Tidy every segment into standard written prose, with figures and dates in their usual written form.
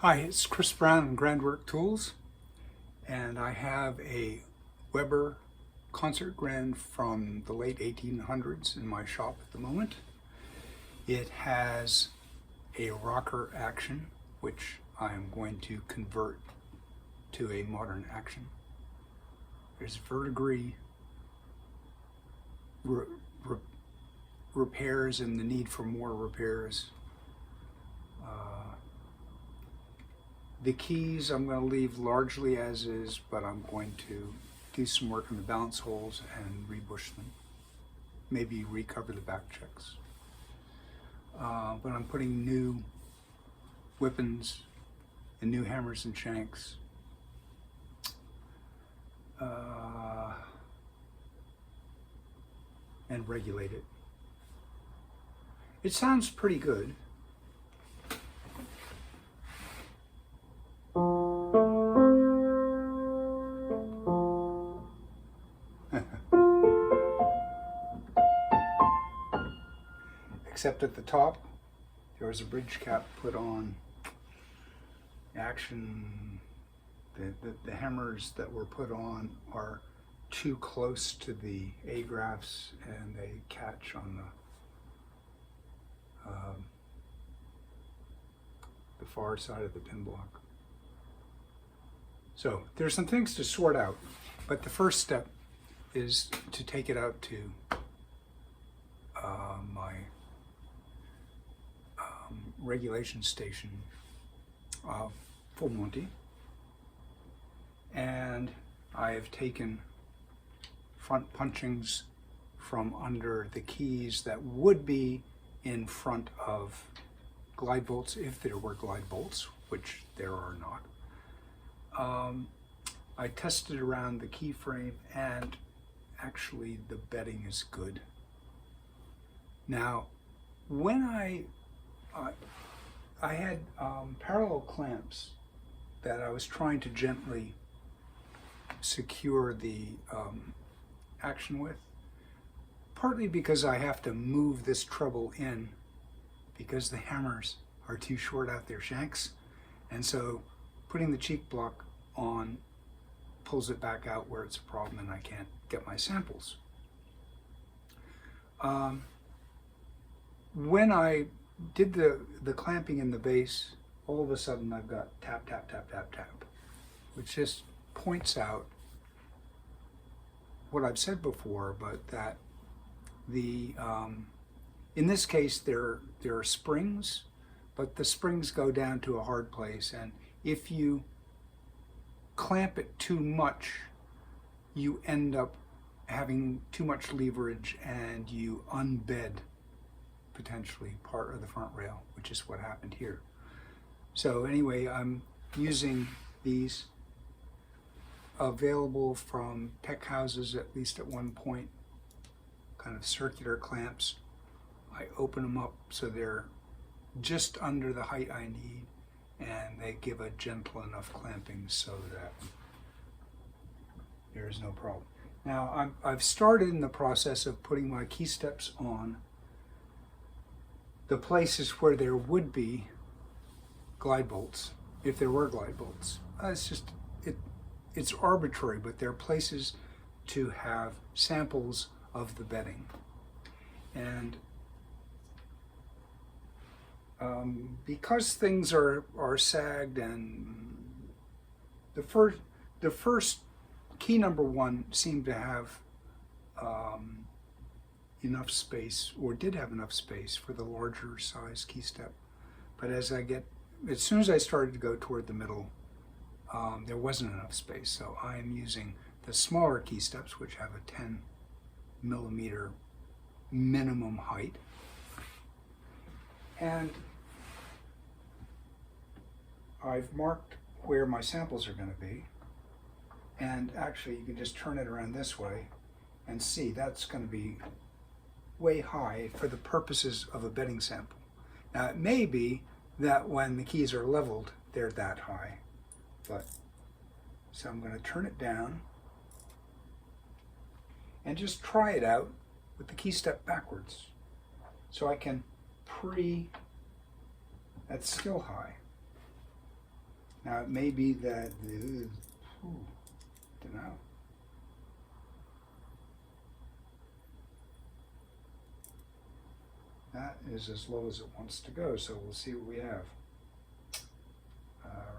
Hi, it's Chris Brown from Grandwork Tools, and I have a Weber concert grand from the late 1800s in my shop at the moment. It has a rocker action, which I'm going to convert to a modern action. There's verdigris, repairs, and the need for more repairs. The keys I'm going to leave largely as is, but I'm going to do some work on the balance holes and rebush them. Maybe recover the back checks. But I'm putting new whippings and new hammers and shanks. And regulate it. It sounds pretty good. Except at the top, there was a bridge cap put on. Action, the hammers that were put on are too close to the A-graphs and they catch on the far side of the pin block. So there's some things to sort out, but the first step is to take it out to my regulation station, full Monty, and I have taken front punchings from under the keys that would be in front of glide bolts if there were glide bolts, which there are not. I tested around the key frame and actually the bedding is good. Now, when I had parallel clamps that I was trying to gently secure the action with, partly because I have to move this treble in because the hammers are too short out their shanks, and so putting the cheek block on pulls it back out where it's a problem and I can't get my samples. When I did the clamping in the base, all of a sudden I've got tap, tap, tap, tap, tap, which just points out what I've said before, but that the in this case there are springs, but the springs go down to a hard place, and if you clamp it too much, you end up having too much leverage and you unbed potentially part of the front rail, which is what happened here. So anyway, I'm using these available from tech houses, at least at one point, kind of circular clamps. I open them up so they're just under the height I need, and they give a gentle enough clamping so that there is no problem. Now, I've started in the process of putting my Keysteps on the places where there would be glide bolts, if there were glide bolts. It's arbitrary, but there are places to have samples of the bedding. And because things are sagged, and the first key number one seemed to have enough space, or did have enough space for the larger size key step. But as soon as I started to go toward the middle, there wasn't enough space. So I'm using the smaller key steps, which have a 10 millimeter minimum height. And I've marked where my samples are going to be. And actually, you can just turn it around this way and see that's going to be way high for the purposes of a bedding sample. Now, it may be that when the keys are leveled, they're that high. But so I'm going to turn it down and just try it out with the key step backwards. So I can that's still high. Now it may be that the, don't know. That is as low as it wants to go, so we'll see what we have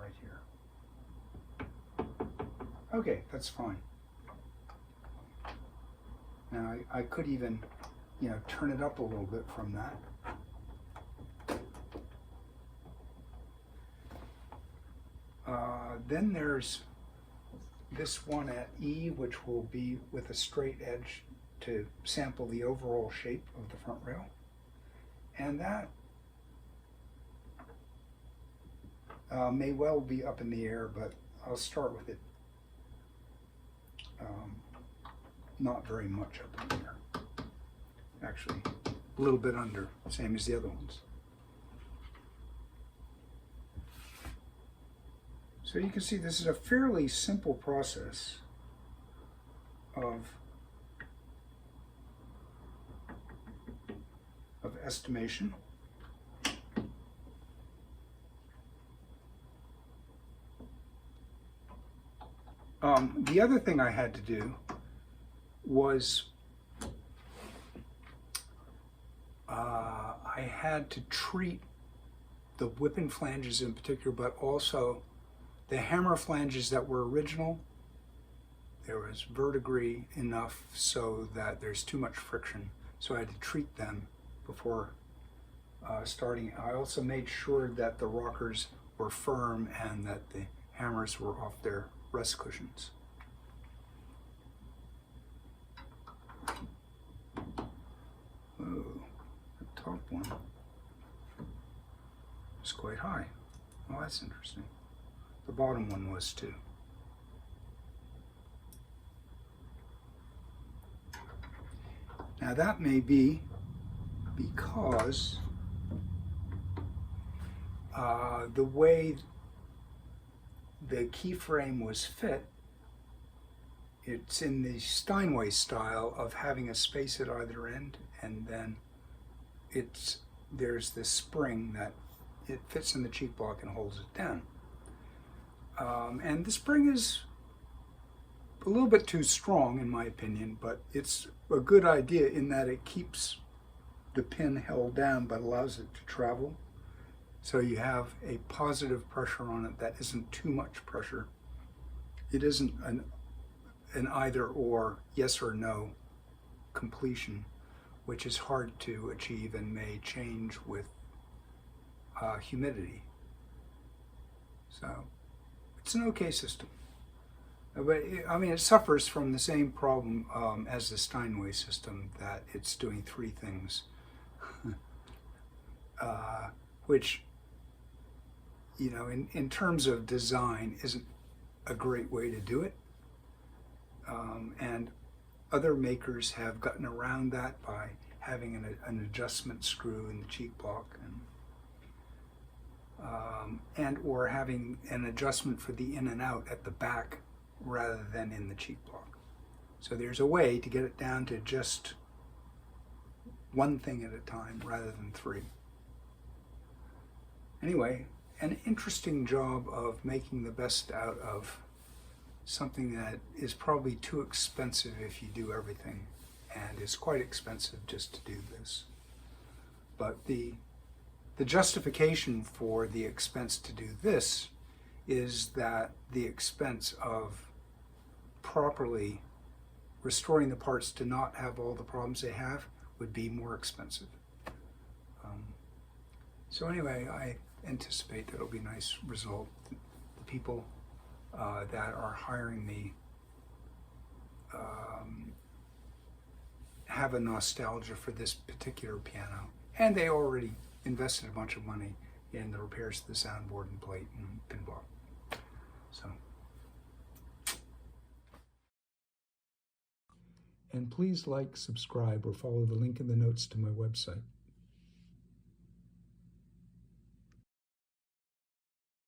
right here. Okay, that's fine. Now I could even, turn it up a little bit from that. Then there's this one at E, which will be with a straight edge to sample the overall shape of the front rail. And that may well be up in the air, but I'll start with it not very much up in the air. Actually, a little bit under, same as the other ones. So you can see this is a fairly simple process of estimation. The other thing I had to do was I had to treat the whipping flanges in particular, but also the hammer flanges that were original. There was verdigris enough so that there's too much friction, so I had to treat them before starting. I also made sure that the rockers were firm and that the hammers were off their rest cushions. Oh, the top one is quite high. Oh, that's interesting. The bottom one was too. Now that may be because the way the keyframe was fit, it's in the Steinway style of having a space at either end, and then there's this spring that it fits in the cheek block and holds it down. And the spring is a little bit too strong in my opinion, but it's a good idea in that it keeps the pin held down but allows it to travel. So you have a positive pressure on it that isn't too much pressure. It isn't an either or, yes or no completion, which is hard to achieve and may change with humidity. So it's an okay system. But it suffers from the same problem as the Steinway system, that it's doing three things, which, in terms of design, isn't a great way to do it. And other makers have gotten around that by having an adjustment screw in the cheek block, and or having an adjustment for the in and out at the back rather than in the cheek block. So there's a way to get it down to just one thing at a time rather than three. Anyway, an interesting job of making the best out of something that is probably too expensive if you do everything, and it's quite expensive just to do this. But the justification for the expense to do this is that the expense of properly restoring the parts to not have all the problems they have would be more expensive. So anyway, I anticipate that it'll be a nice result. The people that are hiring me have a nostalgia for this particular piano, and they already invested a bunch of money in the repairs to the soundboard and plate and pin block. So. And please like, subscribe, or follow the link in the notes to my website.